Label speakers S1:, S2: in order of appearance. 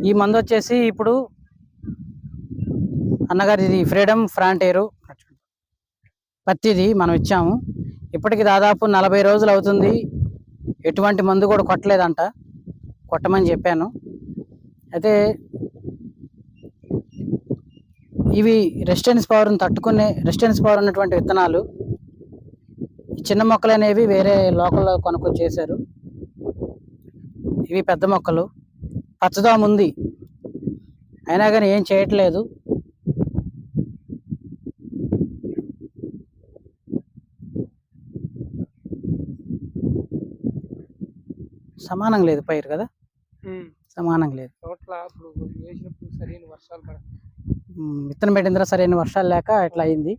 S1: ఈ మందు వచ్చేసి ఇప్పుడు అన్నగారి ఇది ఫ్రీడమ్ ఫ్రాంటైర్ పత్తిది మనం ఇచ్చాము. ఇప్పటికి దాదాపు 40 రోజులు అవుతుంది. ఎటువంటి మందు కూడా కొట్టలేదంట, కొట్టమని చెప్పాను. అయితే ఇవి రెసిస్టెన్స్ పవర్ని తట్టుకునే రెసిస్టెన్స్ పవర్ ఉన్నటువంటి విత్తనాలు. చిన్న మొక్కలు అనేవి వేరే లోకల్లో కొనుక్కొని చేశారు. ఇవి పెద్ద మొక్కలు. పచ్చదోమ ఉంది, అయినా కానీ ఏం చేయట్లేదు. సమానం లేదు పైరు కదా, సమానం లేదు. విత్తనం పెట్టిన తర్వాత సరైన వర్షాలు లేక ఇట్లా అయింది.